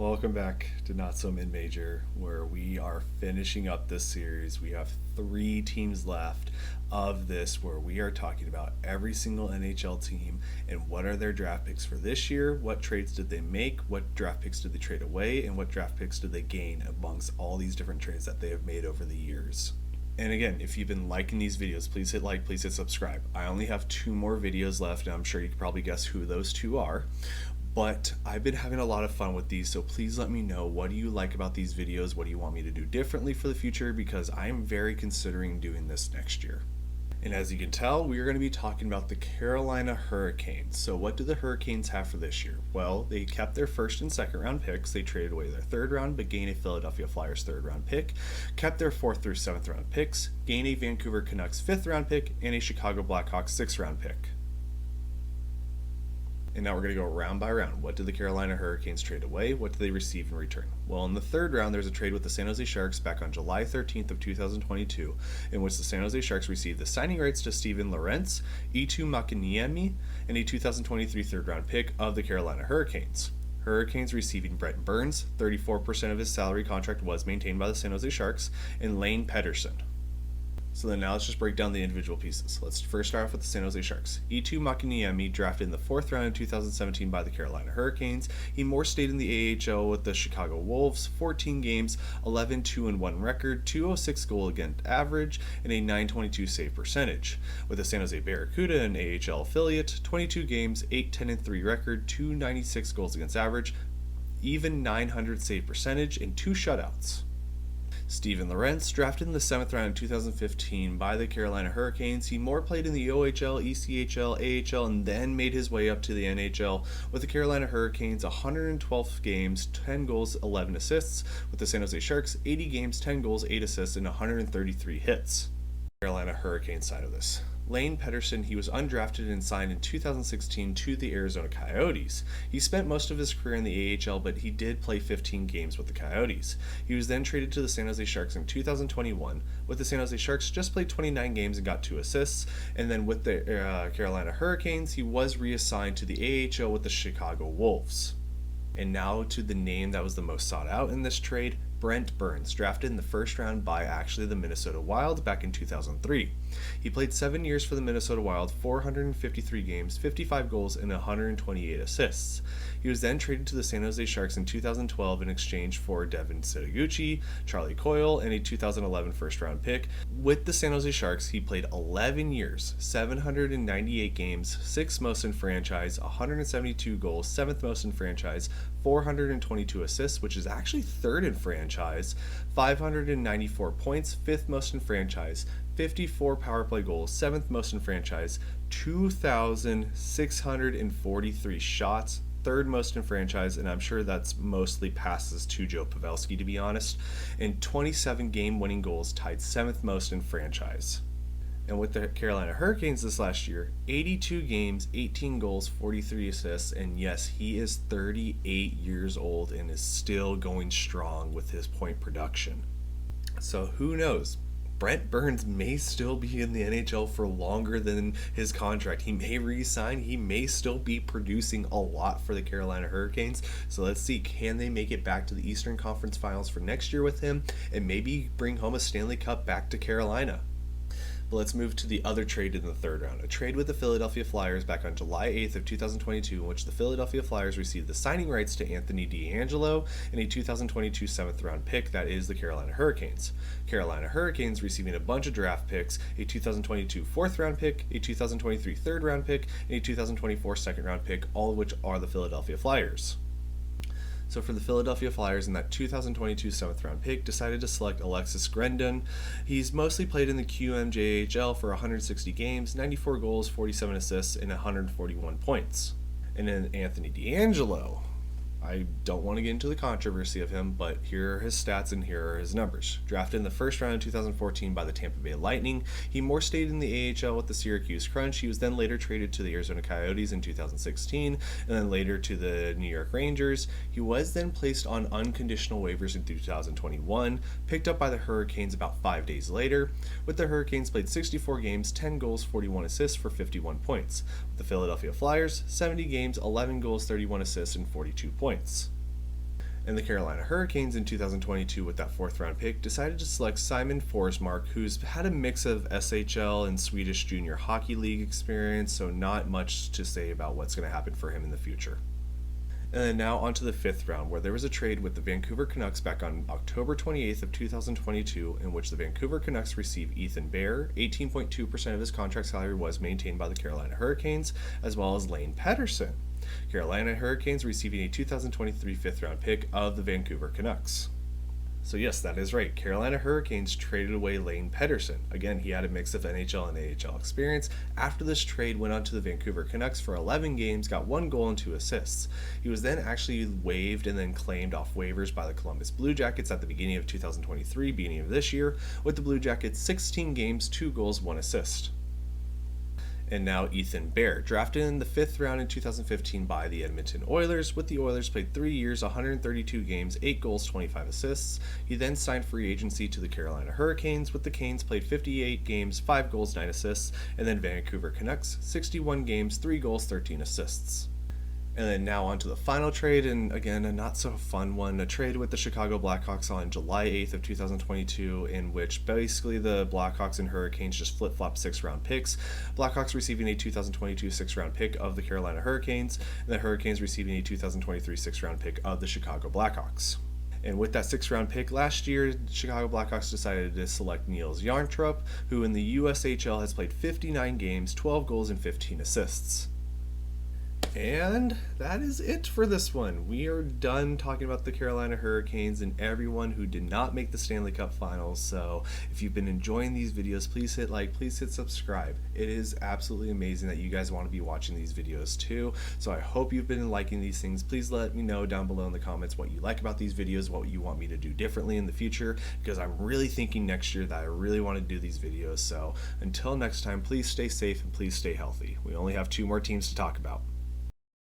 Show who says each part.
Speaker 1: Welcome back to Not So Mid Major, where we are finishing up this series. We have 3 teams left of this, where we are talking about every single NHL team and what are their draft picks for this year, what trades did they make, what draft picks did they trade away, and what draft picks did they gain amongst all these different trades that they have made over the years. And again, if you've been liking these videos, please hit like, please hit subscribe. I only have 2 more videos left, and I'm sure you can probably guess who those 2 are. But I've been having a lot of fun with these, so please let me know, what do you like about these videos? What do you want me to do differently for the future? Because I'm very considering doing this next year. And as you can tell, we are going to be talking about the Carolina Hurricanes. So what do the Hurricanes have for this year? Well, they kept their first and second round picks. They traded away their third round, but gained a Philadelphia Flyers third round pick. Kept their fourth through seventh round picks. Gained a Vancouver Canucks fifth round pick and a Chicago Blackhawks sixth round pick. And now we're going to go round by round. What did the Carolina Hurricanes trade away? What did they receive in return? Well, in the third round, there's a trade with the San Jose Sharks back on July 13th of 2022, in which the San Jose Sharks received the signing rights to Steven Lorentz, Eetu Makiniemi, and a 2023 third-round pick of the Carolina Hurricanes. Hurricanes receiving Brent Burns, 34% of his salary contract was maintained by the San Jose Sharks, and Lane Pedersen. So then now let's just break down the individual pieces. Let's first start off with the San Jose Sharks. Eetu Makiniemi, drafted in the 4th round in 2017 by the Carolina Hurricanes. He more stayed in the AHL with the Chicago Wolves, 14 games, 11-2-1 record, 206 goal against average, and a 922 save percentage. With the San Jose Barracuda, an AHL affiliate, 22 games, 8-10-3 record, 296 goals against average, even 900 save percentage, and 2 shutouts. Steven Lorentz, drafted in the 7th round in 2015 by the Carolina Hurricanes. He more played in the OHL, ECHL, AHL, and then made his way up to the NHL with the Carolina Hurricanes, 112 games, 10 goals, 11 assists. With the San Jose Sharks, 80 games, 10 goals, 8 assists, and 133 hits. Carolina Hurricanes side of this. Lane Pedersen, he was undrafted and signed in 2016 to the Arizona Coyotes. He spent most of his career in the AHL, but he did play 15 games with the Coyotes. He was then traded to the San Jose Sharks in 2021. With the San Jose Sharks, just played 29 games and got 2 assists. And then with the Carolina Hurricanes, he was reassigned to the AHL with the Chicago Wolves. And now to the name that was the most sought out in this trade, Brent Burns, drafted in the 1st round by actually the Minnesota Wild back in 2003. He played 7 years for the Minnesota Wild, 453 games, 55 goals, and 128 assists. He was then traded to the San Jose Sharks in 2012 in exchange for Devin Setoguchi, Charlie Coyle, and a 2011 first-round pick. With the San Jose Sharks, he played 11 years, 798 games, 6th most in franchise, 172 goals, 7th most in franchise, 422 assists, which is actually 3rd in franchise, 594 points, 5th most in franchise, 54 power play goals, 7th most in franchise, 2,643 shots, 3rd most in franchise, and I'm sure that's mostly passes to Joe Pavelski, to be honest, and 27 game-winning goals, tied 7th most in franchise. And with the Carolina Hurricanes this last year, 82 games, 18 goals, 43 assists, and yes, he is 38 years old and is still going strong with his point production. So who knows? Brent Burns may still be in the NHL for longer than his contract. He may re-sign. He may still be producing a lot for the Carolina Hurricanes. So let's see, can they make it back to the Eastern Conference Finals for next year with him and maybe bring home a Stanley Cup back to Carolina? But let's move to the other trade in the 3rd round, a trade with the Philadelphia Flyers back on July 8th of 2022, in which the Philadelphia Flyers received the signing rights to Anthony DeAngelo and a 2022 7th round pick, that is the Carolina Hurricanes. Carolina Hurricanes receiving a bunch of draft picks, a 2022 4th round pick, a 2023 3rd round pick, and a 2024 2nd round pick, all of which are the Philadelphia Flyers. So for the Philadelphia Flyers, in that 2022 7th round pick, decided to select Alexis Grendon. He's mostly played in the QMJHL for 160 games, 94 goals, 47 assists, and 141 points. And then Anthony DeAngelo. I don't want to get into the controversy of him, but here are his stats and here are his numbers. Drafted in the 1st round in 2014 by the Tampa Bay Lightning, he more stayed in the AHL with the Syracuse Crunch. He was then later traded to the Arizona Coyotes in 2016, and then later to the New York Rangers. He was then placed on unconditional waivers in 2021, picked up by the Hurricanes about 5 days later. With the Hurricanes, played 64 games, 10 goals, 41 assists for 51 points. With the Philadelphia Flyers, 70 games, 11 goals, 31 assists, and 42 points. And the Carolina Hurricanes in 2022, with that fourth round pick, decided to select Simon Forsmark, who's had a mix of SHL and Swedish Junior Hockey League experience, so not much to say about what's going to happen for him in the future. And then now onto the fifth round, where there was a trade with the Vancouver Canucks back on October 28th of 2022, in which the Vancouver Canucks received Ethan Bear. 18.2% of his contract salary was maintained by the Carolina Hurricanes, as well as Lane Pedersen. Carolina Hurricanes receiving a 2023 fifth round pick of the Vancouver Canucks. So yes, that is right. Carolina Hurricanes traded away Lane Pedersen. Again, he had a mix of NHL and AHL experience. After this trade, went on to the Vancouver Canucks for 11 games, got 1 goal and 2 assists. He was then actually waived and then claimed off waivers by the Columbus Blue Jackets at the beginning of 2023, beginning of this year, with the Blue Jackets 16 games, 2 goals, 1 assist. And now Ethan Bear, drafted in the 5th round in 2015 by the Edmonton Oilers. With the Oilers, played 3 years, 132 games, 8 goals, 25 assists. He then signed free agency to the Carolina Hurricanes. With the Canes, played 58 games, 5 goals, 9 assists. And then Vancouver Canucks, 61 games, 3 goals, 13 assists. And then now on to the final trade, and again, a not so fun one, a trade with the Chicago Blackhawks on July 8th of 2022, in which basically the Blackhawks and Hurricanes just flip-flop 6-round picks. Blackhawks receiving a 2022 6th-round pick of the Carolina Hurricanes, and the Hurricanes receiving a 2023 6th-round pick of the Chicago Blackhawks. And with that 6th-round pick last year, Chicago Blackhawks decided to select Niels Jarntrop, who in the USHL has played 59 games, 12 goals, and 15 assists. And that is it for this one. We are done talking about the Carolina Hurricanes and everyone who did not make the Stanley Cup Finals. So if you've been enjoying these videos, please hit like, please hit subscribe. It is absolutely amazing that you guys want to be watching these videos too. So I hope you've been liking these things. Please let me know down below in the comments what you like about these videos, what you want me to do differently in the future, because I'm really thinking next year that I really want to do these videos. So until next time, please stay safe and please stay healthy. We only have 2 more teams to talk about.